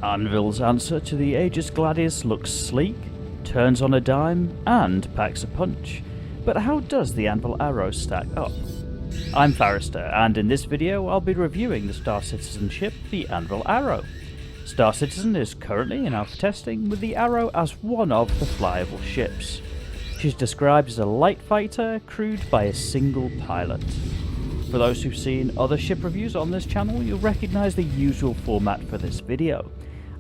Anvil's answer to the Aegis Gladius looks sleek, turns on a dime, and packs a punch. But how does the Anvil Arrow stack up? I'm Forrester, and in this video I'll be reviewing the Star Citizen ship, the Anvil Arrow. Star Citizen is currently in alpha testing, with the Arrow as one of the flyable ships. She's described as a light fighter, crewed by a single pilot. For those who've seen other ship reviews on this channel, you'll recognise the usual format for this video.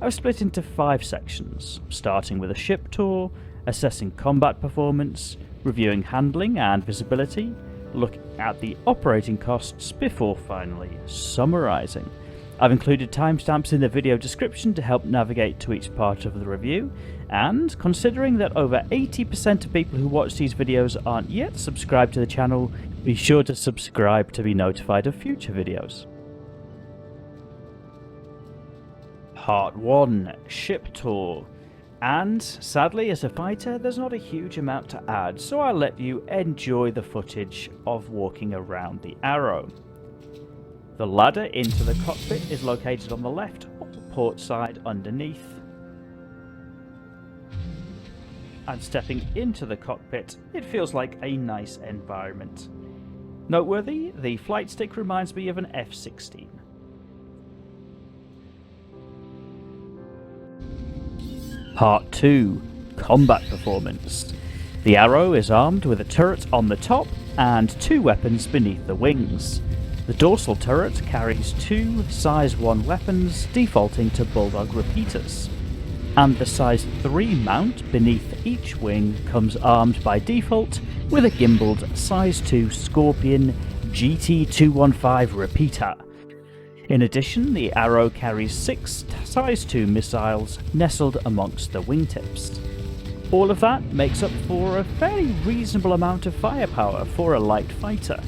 I've split into 5 sections, starting with a ship tour, assessing combat performance, reviewing handling and visibility, looking at the operating costs before finally summarising. I've included timestamps in the video description to help navigate to each part of the review, and considering that over 80% of people who watch these videos aren't yet subscribed to the channel, be sure to subscribe to be notified of future videos. Part 1. Ship Tour. And sadly, as a fighter, there's not a huge amount to add, so I'll let you enjoy the footage of walking around the Arrow. The ladder into the cockpit is located on the left or port side underneath. And stepping into the cockpit, it feels like a nice environment. Noteworthy, the flight stick reminds me of an F-16. Part 2. Combat Performance. The Arrow is armed with a turret on the top and 2 weapons beneath the wings. The dorsal turret carries 2 size 1 weapons defaulting to Bulldog repeaters, and the size 3 mount beneath each wing comes armed by default with a gimbaled size 2 Scorpion GT215 repeater. In addition, the Arrow carries 6 size 2 missiles nestled amongst the wingtips. All of that makes up for a fairly reasonable amount of firepower for a light fighter.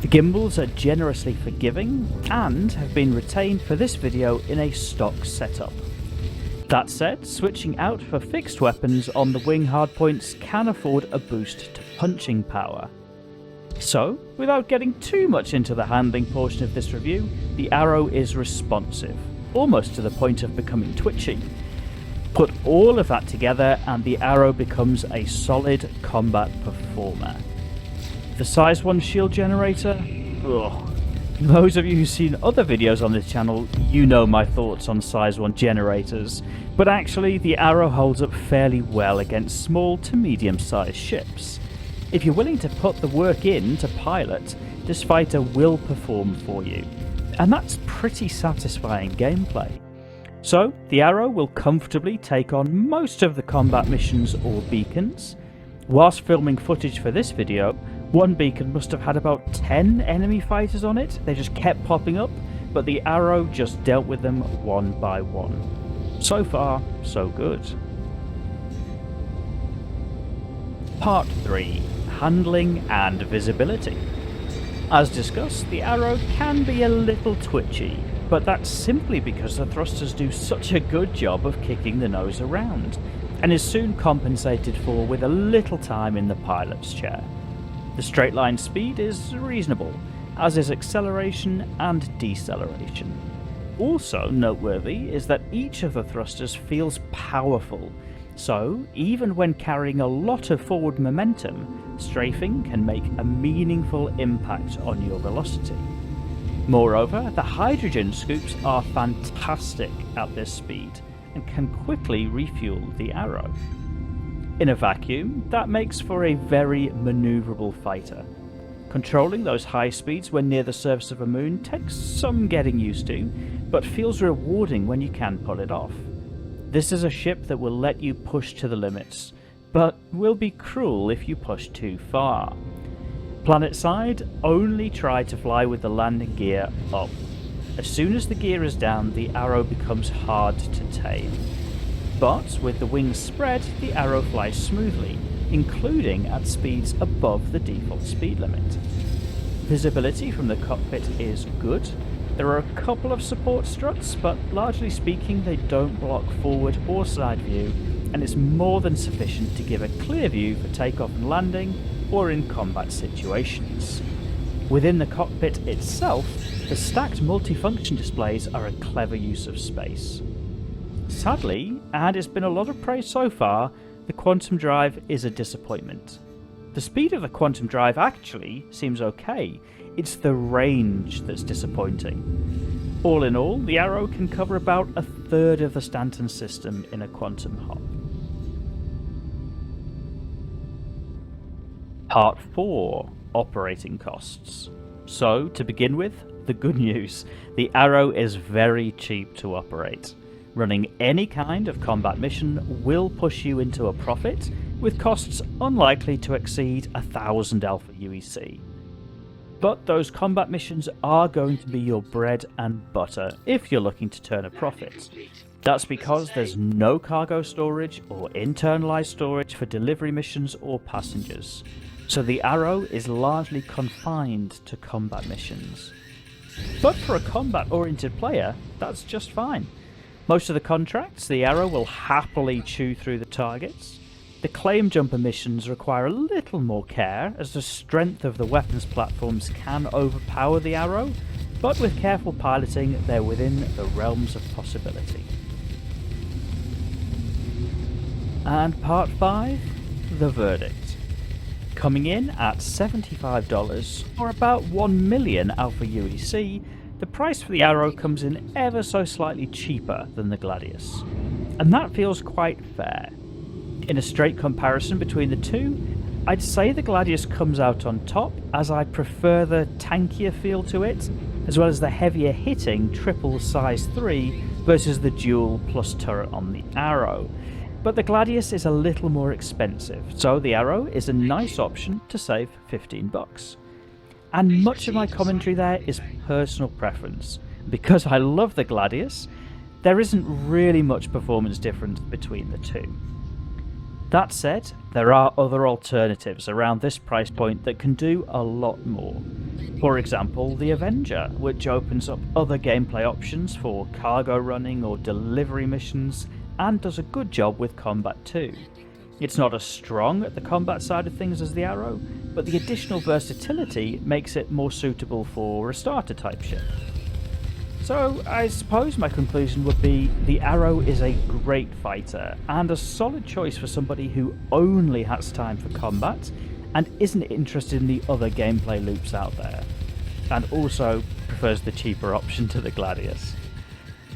The gimbals are generously forgiving and have been retained for this video in a stock setup. That said, switching out for fixed weapons on the wing hardpoints can afford a boost to punching power. So, without getting too much into the handling portion of this review, the Arrow is responsive, almost to the point of becoming twitchy. Put all of that together and the Arrow becomes a solid combat performer. The size 1 shield generator? Ugh. Those of you who've seen other videos on this channel, you know my thoughts on size 1 generators, but actually the Arrow holds up fairly well against small to medium sized ships. If you're willing to put the work in to pilot, this fighter will perform for you, and that's pretty satisfying gameplay. So, the Arrow will comfortably take on most of the combat missions or beacons. Whilst filming footage for this video, one beacon must have had about 10 enemy fighters on it. They just kept popping up, but the Arrow just dealt with them one by one. So far, so good. Part 3. Handling and Visibility. As discussed, the Arrow can be a little twitchy, but that's simply because the thrusters do such a good job of kicking the nose around, and is soon compensated for with a little time in the pilot's chair. The straight line speed is reasonable, as is acceleration and deceleration. Also noteworthy is that each of the thrusters feels powerful, so even when carrying a lot of forward momentum, strafing can make a meaningful impact on your velocity. Moreover, the hydrogen scoops are fantastic at this speed and can quickly refuel the Arrow. In a vacuum, that makes for a very manoeuvrable fighter. Controlling those high speeds when near the surface of a moon takes some getting used to, but feels rewarding when you can pull it off. This is a ship that will let you push to the limits, but will be cruel if you push too far. Planet side, only try to fly with the landing gear up. As soon as the gear is down, the Arrow becomes hard to tame. But with the wings spread, the Arrow flies smoothly, including at speeds above the default speed limit. Visibility from the cockpit is good. There are a couple of support struts, but largely speaking they don't block forward or side view, and it's more than sufficient to give a clear view for takeoff and landing, or in combat situations. Within the cockpit itself, the stacked multifunction displays are a clever use of space. Sadly, and it's been a lot of praise so far, the Quantum Drive is a disappointment. The speed of the Quantum Drive actually seems okay, it's the range that's disappointing. All in all, the Arrow can cover about a third of the Stanton system in a Quantum hop. Part 4. Operating costs. So, to begin with, the good news. The Arrow is very cheap to operate. Running any kind of combat mission will push you into a profit, with costs unlikely to exceed 1,000 Alpha UEC. But those combat missions are going to be your bread and butter if you're looking to turn a profit. That's because there's no cargo storage or internalized storage for delivery missions or passengers. So the Arrow is largely confined to combat missions. But for a combat-oriented player, that's just fine. Most of the contracts, the Arrow will happily chew through the targets. The claim jumper missions require a little more care, as the strength of the weapons platforms can overpower the Arrow, but with careful piloting, they're within the realms of possibility. And Part 5, the verdict. Coming in at $75, or about 1 million Alpha UEC, the price for the Arrow comes in ever so slightly cheaper than the Gladius. And that feels quite fair. In a straight comparison between the two, I'd say the Gladius comes out on top, as I prefer the tankier feel to it, as well as the heavier hitting triple size 3 versus the dual plus turret on the Arrow. But the Gladius is a little more expensive, so the Arrow is a nice option to save $15. And much of my commentary there is personal preference. Because I love the Gladius, there isn't really much performance difference between the two. That said, there are other alternatives around this price point that can do a lot more. For example, the Avenger, which opens up other gameplay options for cargo running or delivery missions, and does a good job with combat too. It's not as strong at the combat side of things as the Arrow, but the additional versatility makes it more suitable for a starter type ship. So I suppose my conclusion would be the Arrow is a great fighter and a solid choice for somebody who only has time for combat and isn't interested in the other gameplay loops out there, and also prefers the cheaper option to the Gladius.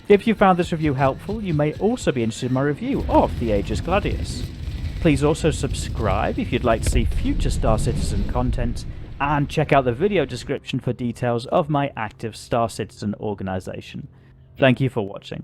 If you found this review helpful, you may also be interested in my review of the Aegis Gladius. Please also subscribe if you'd like to see future Star Citizen content, and check out the video description for details of my active Star Citizen organisation. Thank you for watching.